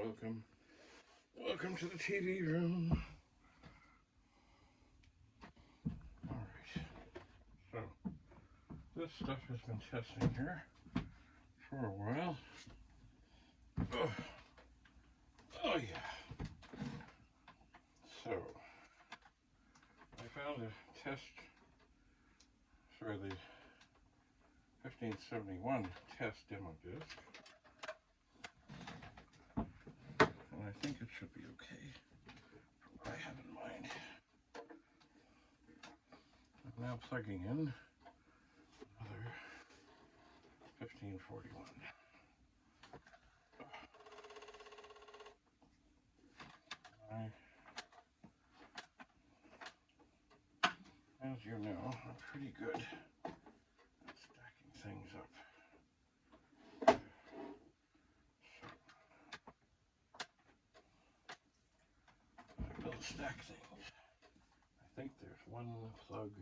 Welcome to the TV room. Alright, so this stuff has been testing here for a while. Oh yeah. So, I found a test for the 1571 test demo disc. And I think it should be okay for what I have in mind. I'm now plugging in another 1541. As you know, I'm pretty good at stacking things up. So, I will stack things. I think there's one plug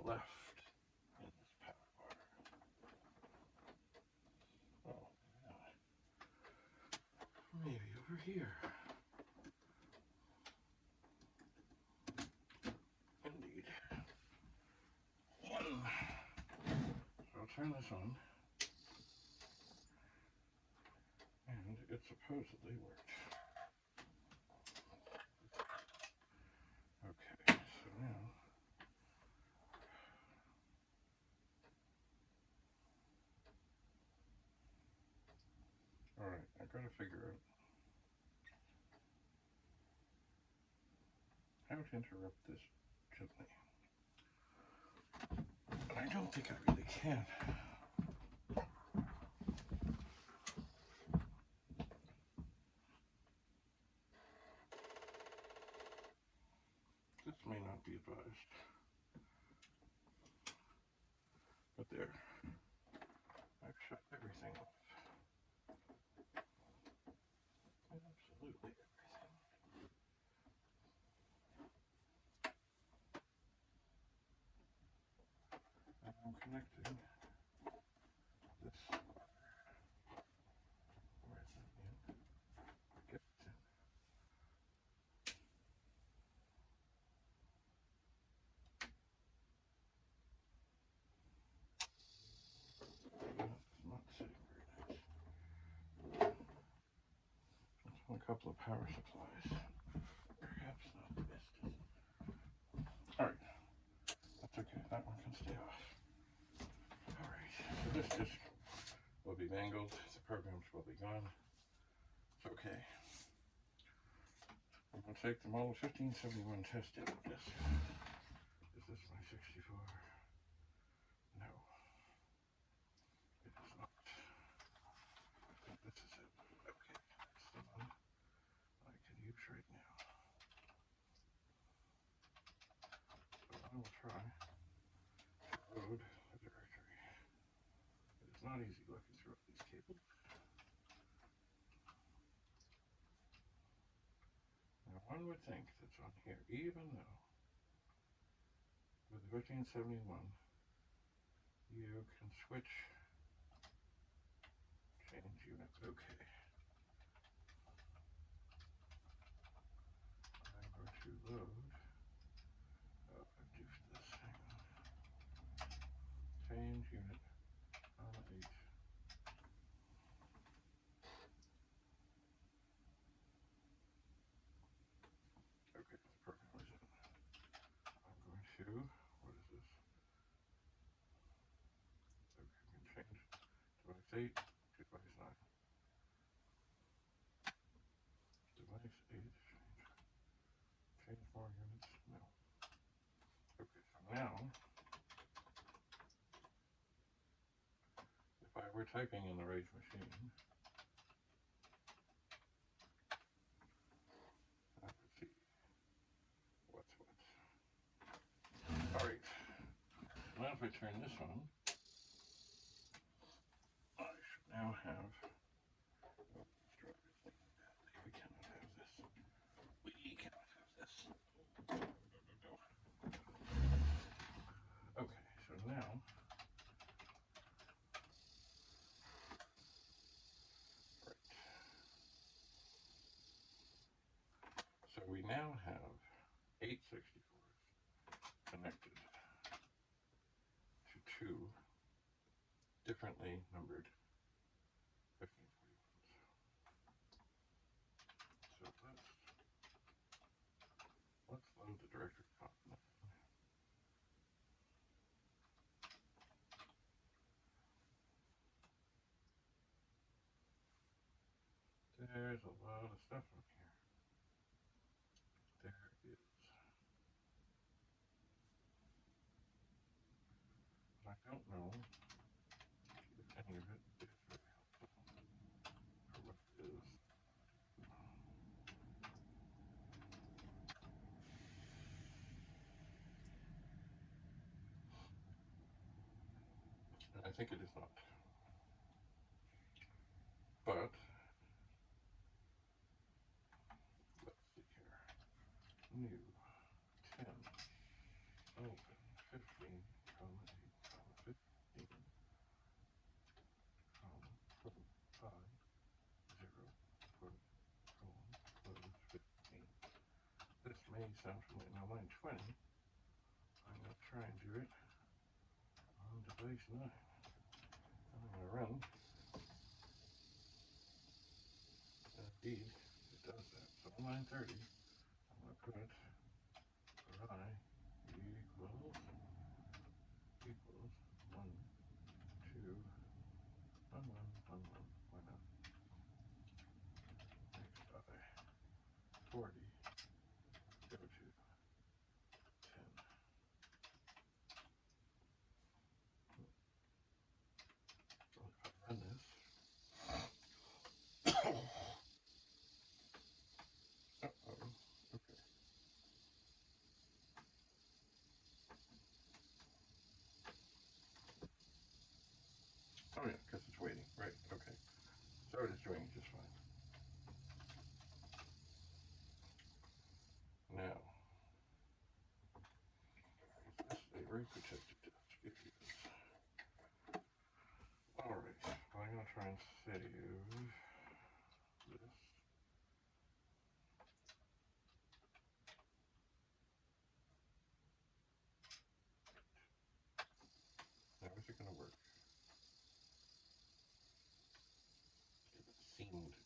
left in this power bar. Oh, yeah. Maybe over here. Indeed. One. So I'll turn this on. And it supposedly worked. Okay, so now alright, I've got to figure out how to interrupt this gently. But I don't think I really can. This may not be advised. But there. I've shut everything off. Absolutely everything. And I'm connecting this. Where is it in? Get it in. That's not sitting very nice. It's on a couple of power supplies. Perhaps not the bestest. Alright. That's okay. That one can stay off. Alright. So this disc will be mangled. The programs will be gone. It's okay. I'm going to take the model 1571 test demo disc. Is this my 64? No. It is not. This is it. Okay. That's the one I can use right now. So I will try to load the directory. It is not easy looking through all these cables. Now one would think that's on here, even though with the 1571 you can switch change unit. Okay. I'm going to load. Oh, I've doofed this. Hang on. Change unit on 8. Okay, the program is in. I'm going to, what is this? Okay, we can change device 8 to device 9. Device 8, change more units, no. Okay, so now, if I were typing in the Rage machine, I would see what's what. Alright, now if I turn this on, I should now have, oh, this driver is thinking badly, we cannot have this. We cannot have this. No. Okay, so now, right. numbered 1541s. So let's load the directory component. There's a lot of stuff on here. There is. But I don't know if any of it is very helpful for what it is. And I think it is not. But let's see here. New 10 open 15 comma 8 comma 15 comma close 5 0 quote colon close 15. This may sound familiar. Now line 20, I'm going to try and do it on device 9. I'm going to run. And indeed, it does that. So on line 30, I'm going to put for I equals 1 2 1 1 1 why not? Next I 40 go to 10. So if I run this, okay. Oh yeah, because it's waiting, right? Okay. So it is doing just fine. Now, is this a very protected disk? It is. Alright, well, I'm going to try and save this. Now, is it going to work? It seemed to work.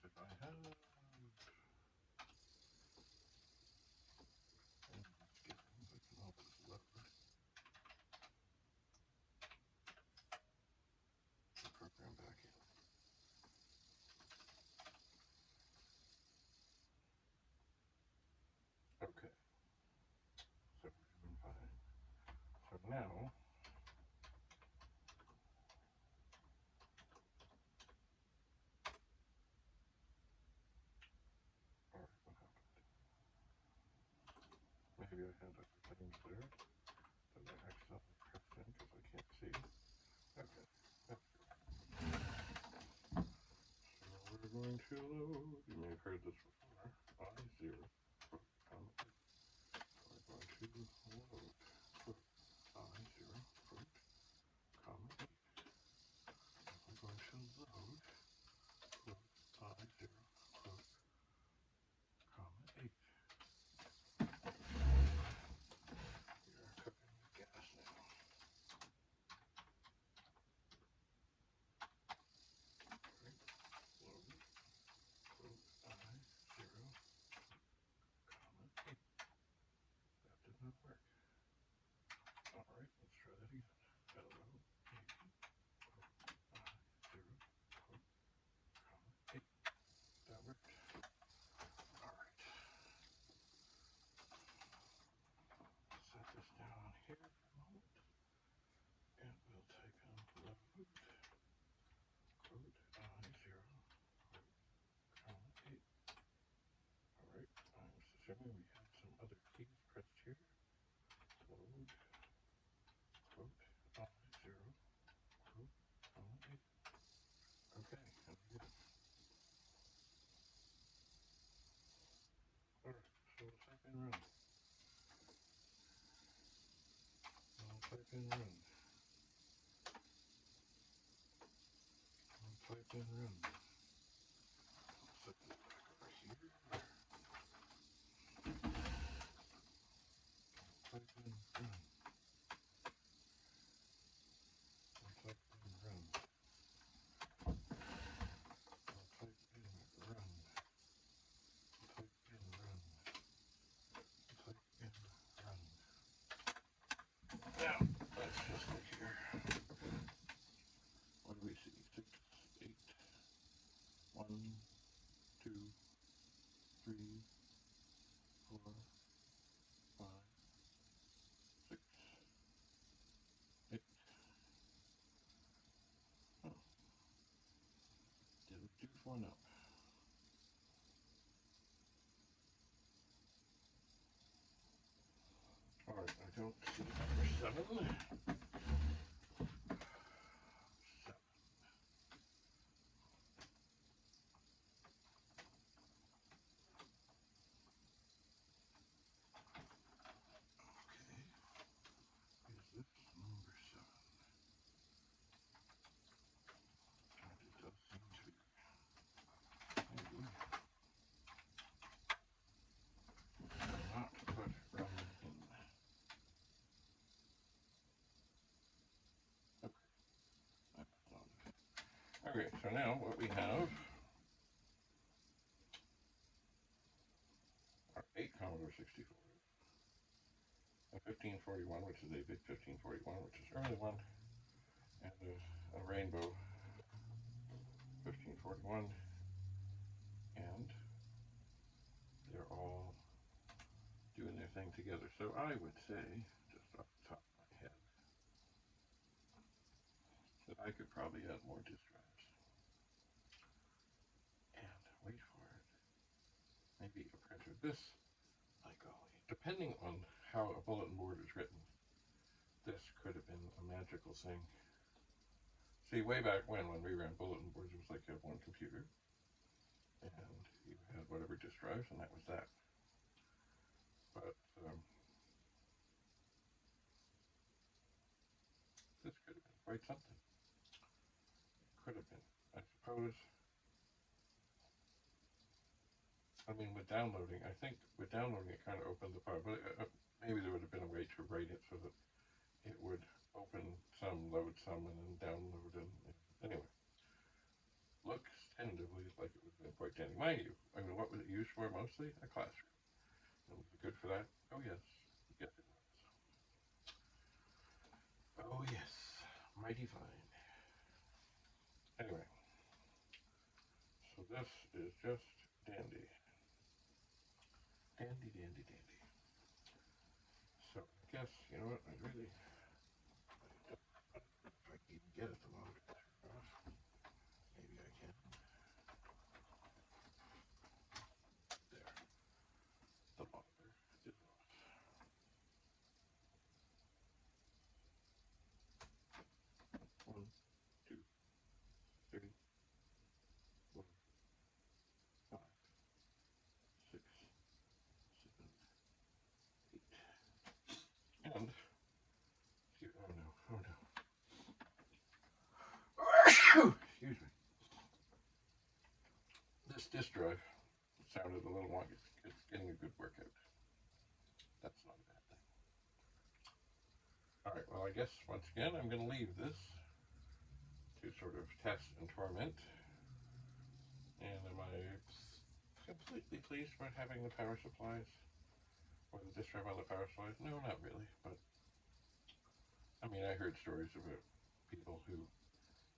If I have... program back in. Okay, so we're doing fine. So now, alright, what happened? Maybe I had a thing there that I accidentally pressed in because I can't see. Okay, that's good. So we're going to load. You may have heard this before. I0, comma 8. So we're going to load, quote, I0, quote, comma 8. We're going to load, quote, I0, quote, comma 8. We are cooking with gas now. Right, load, quote, I0, comma 8. That did not work. Alright, let's try that again. Hello, 8, quote, I0, quote, comma 8. That worked. Alright. Set this down here for a moment. And we'll type in load, quote, I0, quote, comma 8. Alright, I'm assuming we have some other keys pressed here. Load, quote, I0, quote, comma 8. Okay, and we did it. Alright, so we'll type in run. I'll type in run. I'll type in run. I'll set this back over here. Now, let's just look here. What do we see? 6, 8, 1, 2, 3, 4, 5, 6, 8. Oh, did we do 4? No. Alright, I don't see number 7. 7. Okay. Is this number 7? It does seem to be. Maybe not put rum in. Okay. That's on. Okay, so now what we have are 8 Commodore 64s, a 1541, which is a VIC-1541, which is an early one, and a rainbow 1541, and they're all doing their thing together. So I would say, just off the top of my head, that I could probably add more disk drives. And wait for it, maybe a printer. This, my golly, depending on how a bulletin board is written, this could have been a magical thing. See, way back when we ran bulletin boards, it was like you had one computer, and you had whatever disk drives, and that was that. But this could have been quite something. It could have been, I suppose. I mean, with downloading, I think with downloading it kind of opened the file, but maybe there would have been a way to write it so that it would open some, load some, and then download. And anyway, looks tentatively like it would have been quite dandy. Mind you, I mean, what was it used for mostly? A classroom. And was it good for that? Oh yes, yes it was. Oh yes, mighty fine. Anyway, so this is just dandy. Dandy, dandy, dandy. So I guess, you know what, I really, if I can even get it the monitor off, maybe I can. There, the monitor is off. 1, 2, 3, 4, 5, 6, 7, 8. And, oh no, oh no. Excuse me. This disk drive sounded a little wonky. It's getting a good workout. That's not a bad thing. All right, well, I guess once again I'm going to leave this to sort of test and torment. And am I completely pleased about having the power supplies or the disk drive on the power supplies? No, not really. But I mean, I heard stories about people who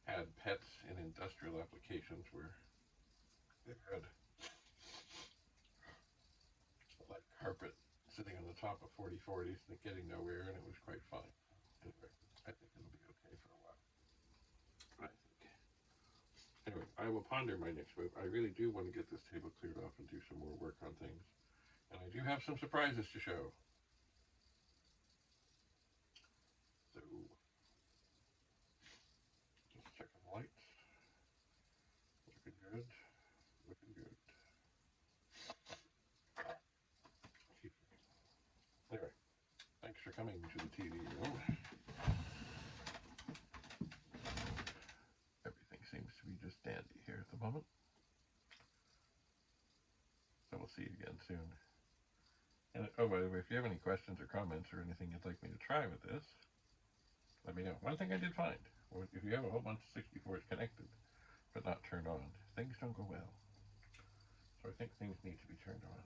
had pets in industrial applications where they had like carpet sitting on the top of 4040s and getting nowhere, and it was quite fun. Anyway, I think it'll be okay for a while. I think. Anyway, I will ponder my next move. I really do want to get this table cleared off and do some more work on things. And I do have some surprises to show. So, just checking the lights. Looking good. Looking good. Anyway, thanks for coming to the TV room. Everything seems to be just dandy here at the moment. So we'll see you again soon. And oh, by the way, if you have any questions or comments or anything you'd like me to try with this, let me know. One thing I did find, if you have a whole bunch of 64s connected but not turned on, things don't go well. So I think things need to be turned on.